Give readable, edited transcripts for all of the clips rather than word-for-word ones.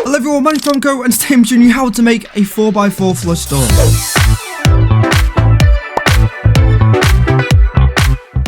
Hello everyone, my name's Tomco and today I'm showing you how to make a 4x4 flush door.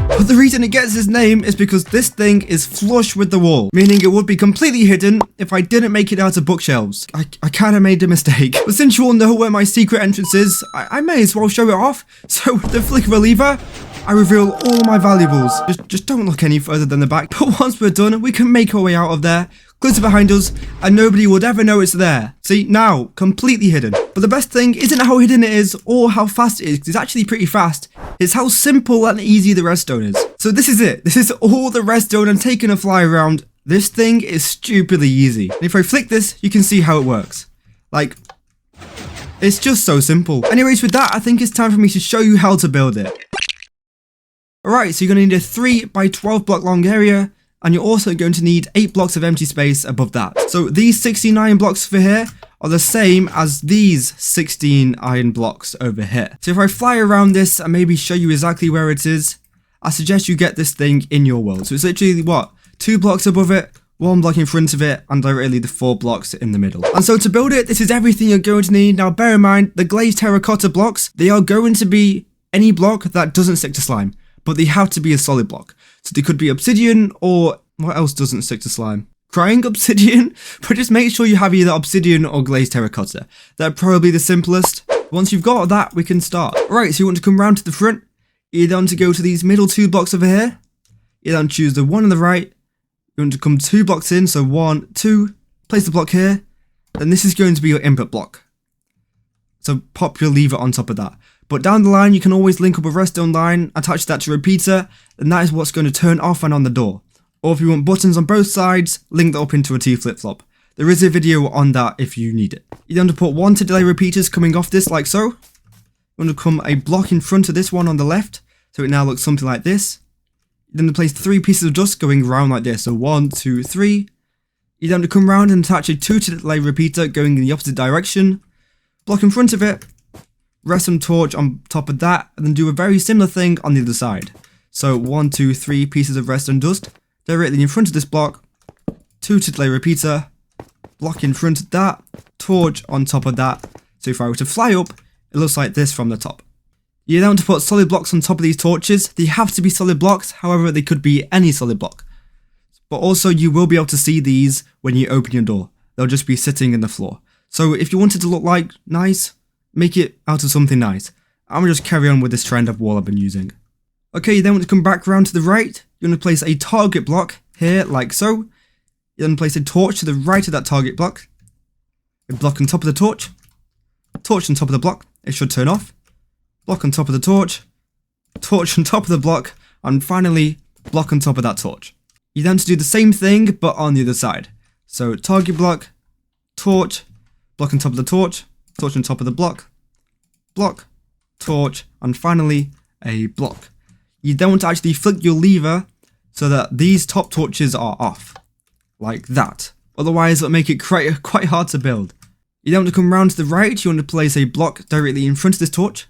But the reason it gets its name is because this thing is flush with the wall, meaning it would be completely hidden if I didn't make it out of bookshelves. I kinda made a mistake. But since you all know where my secret entrance is, I may as well show it off. So with the flick of a lever, I reveal all my valuables. Just don't look any further than the back. But once we're done, we can make our way out of there, close it behind us, and nobody would ever know it's there. See, now, completely hidden. But the best thing isn't how hidden it is or how fast it is, because it's actually pretty fast. It's how simple and easy the redstone is. So this is it. This is all the redstone and taking a fly around. This thing is stupidly easy. And if I flick this, you can see how it works. Like, it's just so simple. Anyways, with that, I think it's time for me to show you how to build it. Alright, so you're going to need a 3x12 block long area, and you're also going to need 8 blocks of empty space above that. So these 16 iron blocks for here are the same as these 16 iron blocks over here. So if I fly around this and maybe show you exactly where it is, I suggest you get this thing in your world. So it's literally what? 2 blocks above it, 1 block in front of it, and directly the 4 blocks in the middle. And so to build it, this is everything you're going to need. Now bear in mind, the glazed terracotta blocks, they are going to be any block that doesn't stick to slime. But they have to be a solid block. So they could be obsidian, or what else doesn't stick to slime? Crying obsidian? But just make sure you have either obsidian or glazed terracotta. They're probably the simplest. Once you've got that, we can start. Right, so you want to come round to the front. You're down to go to these middle 2 blocks over here. You then choose the one on the right. You want to come 2 blocks in, so 1, 2. Place the block here. Then this is going to be your input block. So pop your lever on top of that. But down the line, you can always link up a redstone line, attach that to a repeater, and that is what's going to turn off and on the door. Or if you want buttons on both sides, link that up into a T flip-flop. There is a video on that if you need it. You then want to put 1 to delay repeaters coming off this like so. You want to come a block in front of this one on the left, so it now looks something like this. You then place 3 pieces of dust going round like this, so 1, 2, 3. You then want to come round and attach a 2 to delay repeater going in the opposite direction. Block in front of it. Redstone torch on top of that, and then do a very similar thing on the other side. So 1, 2, 3 pieces of redstone dust directly in front of this block, 2 to delay repeater, block in front of that, torch on top of that. So if I were to fly up, it looks like this from the top. You then want to put solid blocks on top of these torches. They have to be solid blocks, however they could be any solid block. But also you will be able to see these when you open your door. They'll just be sitting in the floor. So if you want it to look like nice, make it out of something nice. I'm going to just carry on with this trend of wall I've been using. Okay, you then want to come back around to the right. You're going to place a target block here, like so. You then place a torch to the right of that target block. A block on top of the torch. Torch on top of the block. It should turn off. Block on top of the torch. Torch on top of the block. And finally, block on top of that torch. You then want to do the same thing, but on the other side. So target block, torch, block on top of the torch. Torch on top of the block, block, torch, and finally a block. You then want to actually flick your lever so that these top torches are off, like that. Otherwise it'll make it quite hard to build. You then want to come around to the right. You want to place a block directly in front of this torch.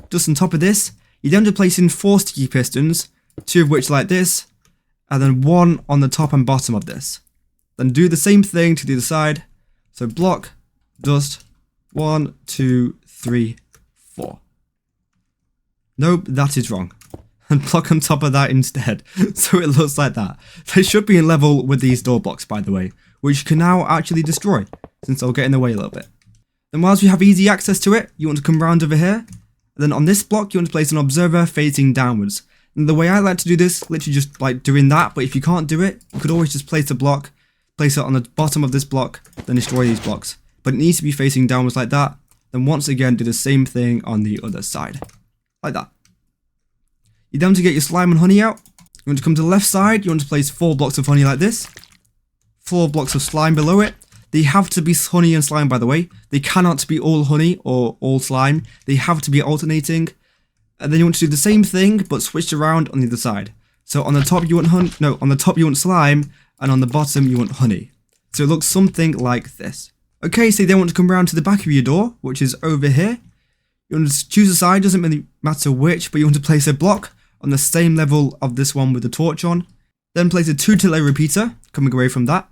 Just on top of this, you then want to place in 4 sticky pistons, 2 of which like this, and then 1 on the top and bottom of this. Then do the same thing to the other side. So block, dust, 1, 2, 3, 4. Nope, that is wrong. And block on top of that instead. So it looks like that. They should be in level with these door blocks, by the way, which you can now actually destroy, since they'll get in the way a little bit. Then whilst you have easy access to it, you want to come around over here. And then on this block, you want to place an observer facing downwards. And the way I like to do this, literally just like doing that, but if you can't do it, you could always just place a block, place it on the bottom of this block, then destroy these blocks. But it needs to be facing downwards like that. Then once again, do the same thing on the other side. Like that. You then want to get your slime and honey out. You want to come to the left side. You want to place 4 blocks of honey like this. 4 blocks of slime below it. They have to be honey and slime, by the way. They cannot be all honey or all slime. They have to be alternating. And then you want to do the same thing, but switched around on the other side. So on the top you want on the top you want slime, and on the bottom you want honey. So it looks something like this. Okay, so you then want to come around to the back of your door, which is over here. You want to choose a side, doesn't really matter which, but you want to place a block on the same level of this one with the torch on. Then place a 2 delay repeater, coming away from that.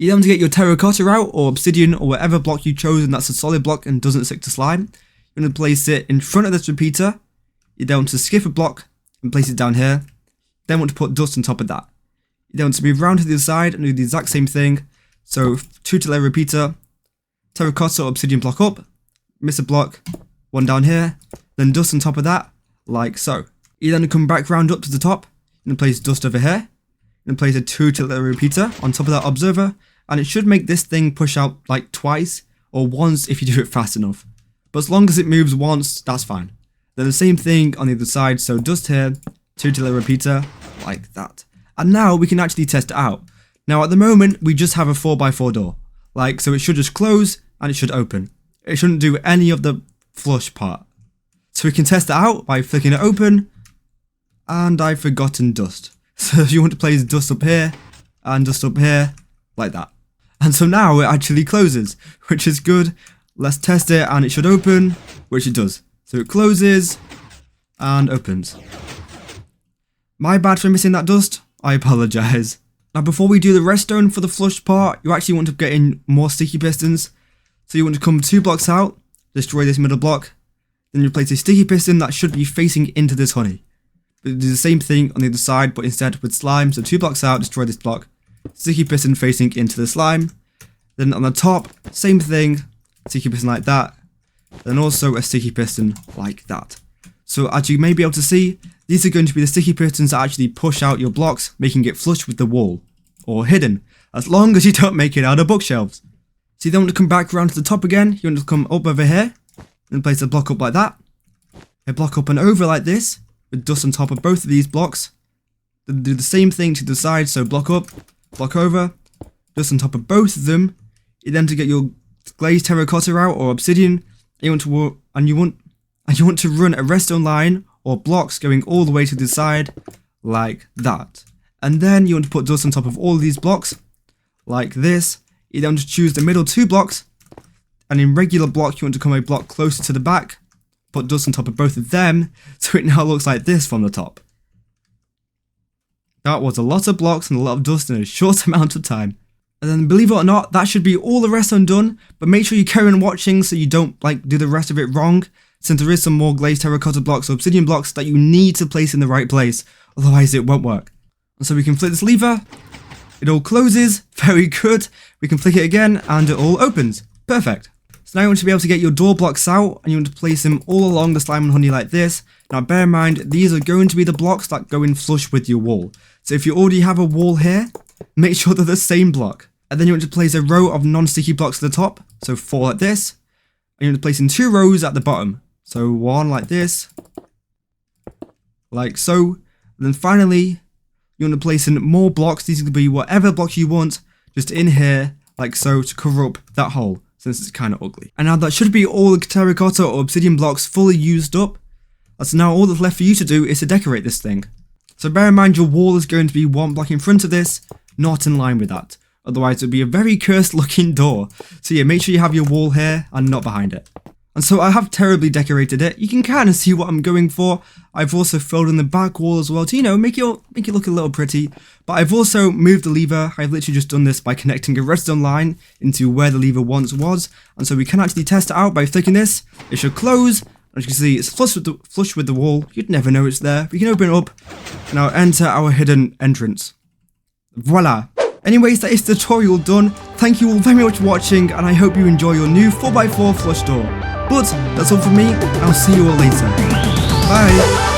You then want to get your terracotta out, or obsidian, or whatever block you've chosen that's a solid block and doesn't stick to slime. You want to place it in front of this repeater. You then want to skip a block and place it down here. Then want to put dust on top of that. You then want to move around to the other side and do the exact same thing. So 2 to layer repeater, terracotta or obsidian block up, miss a block, 1 down here, then dust on top of that, like so. You then come back round up to the top and place dust over here. And place a 2 to layer repeater on top of that observer, and it should make this thing push out like twice or once if you do it fast enough. But as long as it moves once, that's fine. Then the same thing on the other side, so dust here, 2 to layer repeater, like that. And now we can actually test it out. Now at the moment, we just have a 4x4 door. Like, so it should just close and it should open. It shouldn't do any of the flush part. So we can test it out by flicking it open, and I've forgotten dust. So you want to place dust up here and dust up here, like that. And so now it actually closes, which is good. Let's test it and it should open, which it does. So it closes and opens. My bad for missing that dust, I apologise. Now before we do the redstone for the flush part, you actually want to get in more sticky pistons. So you want to come 2 blocks out, destroy this middle block, then you place a sticky piston that should be facing into this honey. But do the same thing on the other side, but instead with slime. So 2 blocks out, destroy this block, sticky piston facing into the slime. Then on the top, same thing, sticky piston like that. Then also a sticky piston like that. So as you may be able to see, these are going to be the sticky pistons that actually push out your blocks, making it flush with the wall, or hidden, as long as you don't make it out of bookshelves. So you then want to come back around to the top again, you want to come up over here, and place a block up like that. A block up and over like this, with dust on top of both of these blocks. Then do the same thing to the side, so block up, block over, dust on top of both of them. You then to get your glazed terracotta out or obsidian, you want to run a redstone line or blocks going all the way to the side, like that. And then you want to put dust on top of all of these blocks, like this. You then want to choose the middle 2 blocks, and in regular block you want to come a block closer to the back, put dust on top of both of them, so it now looks like this from the top. That was a lot of blocks and a lot of dust in a short amount of time. And then believe it or not, that should be all the redstone done, but make sure you carry on watching so you don't do the rest of it wrong, since there is some more glazed terracotta blocks or obsidian blocks that you need to place in the right place, otherwise it won't work. And so we can flick this lever, it all closes, very good, we can flick it again and it all opens, perfect. So now you want to be able to get your door blocks out and you want to place them all along the slime and honey like this. Now bear in mind, these are going to be the blocks that go in flush with your wall. So if you already have a wall here, make sure they're the same block. And then you want to place a row of non-sticky blocks at the top, so 4 like this. And you want to place in 2 rows at the bottom. So 1 like this, like so. And then finally, you want to place in more blocks. These can be whatever blocks you want, just in here, like so, to cover up that hole, since it's kind of ugly. And now that should be all the terracotta or obsidian blocks fully used up. So now all that's left for you to do is to decorate this thing. So bear in mind your wall is going to be 1 block in front of this, not in line with that. Otherwise it would be a very cursed looking door. So yeah, make sure you have your wall here and not behind it. And so I have terribly decorated it. You can kind of see what I'm going for. I've also filled in the back wall as well to, you know, make it look a little pretty. But I've also moved the lever. I've literally just done this by connecting a redstone line into where the lever once was. And so we can actually test it out by flicking this. It should close. As you can see, it's flush with the wall. You'd never know it's there. We can open it up and now enter our hidden entrance. Voila. Anyways, that is the tutorial done. Thank you all very much for watching, and I hope you enjoy your new 4x4 flush door. But that's all from me, and I'll see you all later. Bye!